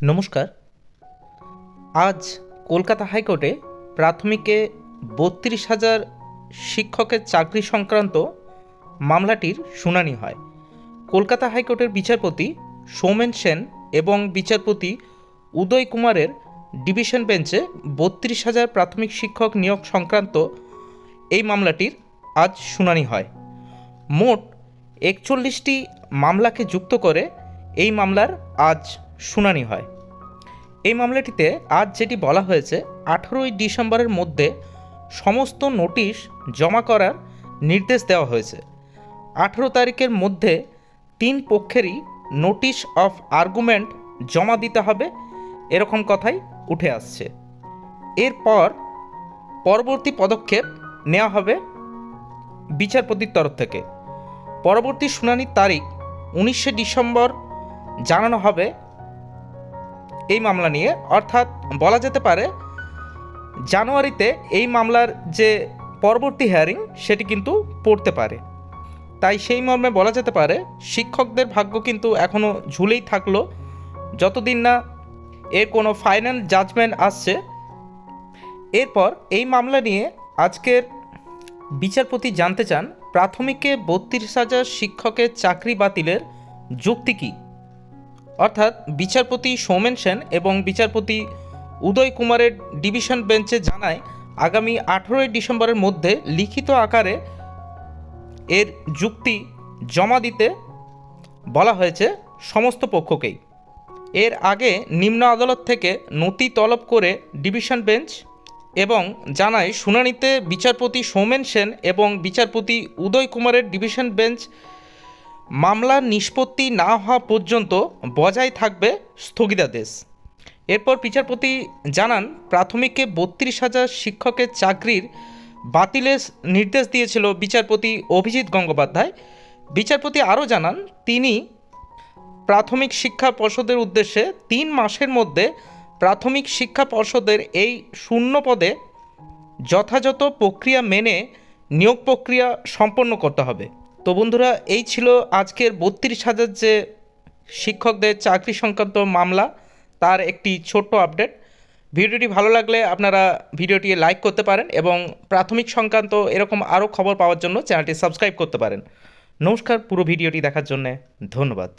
নমস্কার। আজ কলকাতা হাইকোর্টে প্রাথমিকে ৩২,০০০ শিক্ষকের চাকরি সংক্রান্ত মামলাটির শুনানি হয়। কলকাতা হাইকোর্টের বিচারপতি সৌমেন সেন এবং বিচারপতি উদয় কুমারের ডিভিশন বেঞ্চে ৩২,০০০ প্রাথমিক শিক্ষক নিয়োগ সংক্রান্ত এই মামলাটির আজ শুনানি হয়। মোট ৪১টি মামলাকে যুক্ত করে এই মামলার আজ শুনানি হয়। এই মামলাটিতে আজ যেটি বলা হয়েছে, 18ই ডিসেম্বরের মধ্যে সমস্ত নোটিশ জমা করার নির্দেশ দেওয়া হয়েছে। 18 তারিখের মধ্যে 3 পক্ষেরই নোটিশ অফ আর্গুমেন্ট জমা দিতে হবে, এরকম কথাই উঠে আসছে। এরপর পরবর্তী পদক্ষেপ নেওয়া হবে বিচারপতির তরফ থেকে। পরবর্তী শুনানির তারিখ 19শে ডিসেম্বর জানানো হবে এই মামলা নিয়ে, অর্থাৎ বলা যেতে পারে জানুয়ারিতে এই মামলার যে পরবর্তী হিয়ারিং সেটি কিন্তু পড়তে পারে। তাই সেই মর্মে বলা যেতে পারে শিক্ষকদের ভাগ্য কিন্তু এখনও ঝুলেই থাকলো, যতদিন না এর কোনো ফাইনাল জাজমেন্ট আসছে। এরপর এই মামলা নিয়ে আজকের বিচারপতি জানতে চান প্রাথমিকে ৩২,০০০ শিক্ষকের চাকরি বাতিলের যুক্তি কী। অর্থাৎ বিচারপতি সৌমেন সেন এবং বিচারপতি উদয় কুমারের ডিভিশন বেঞ্চে জানায় আগামী 18ই ডিসেম্বরের মধ্যে লিখিত আকারে এর যুক্তি জমা দিতে বলা হয়েছে সমস্ত পক্ষকেই। এর আগে নিম্ন আদালত থেকে নথি তলব করে ডিভিশন বেঞ্চ এবং জানায় শুনানিতে বিচারপতি সৌমেন সেন এবং বিচারপতি উদয় কুমারের ডিভিশন বেঞ্চ মামলার নিষ্পত্তি না হওয়া পর্যন্ত বজায় থাকবে স্থগিতাদেশ। এরপর বিচারপতি জানান প্রাথমিকে ৩২,০০০ শিক্ষকের চাকরির বাতিলের নির্দেশ দিয়েছিল বিচারপতি অভিজিৎ গঙ্গোপাধ্যায়। বিচারপতি আরও জানান তিনি প্রাথমিক শিক্ষা পর্ষদের উদ্দেশ্যে 3 মাসের মধ্যে প্রাথমিক শিক্ষা পর্ষদের এই শূন্য পদে যথাযথ প্রক্রিয়া মেনে নিয়োগ প্রক্রিয়া সম্পন্ন করতে হবে। তো বন্ধুরা, এই ছিল আজকের ৩২,০০০ যে শিক্ষকদের চাকরি সংক্রান্ত মামলা তার একটি ছোট্ট আপডেট। ভিডিওটি ভালো লাগলে আপনারা ভিডিওটি লাইক করতে পারেন এবং প্রাথমিক সংক্রান্ত এরকম আরও খবর পাওয়ার জন্য চ্যানেলটি সাবস্ক্রাইব করতে পারেন। নমস্কার, পুরো ভিডিওটি দেখার জন্য ধন্যবাদ।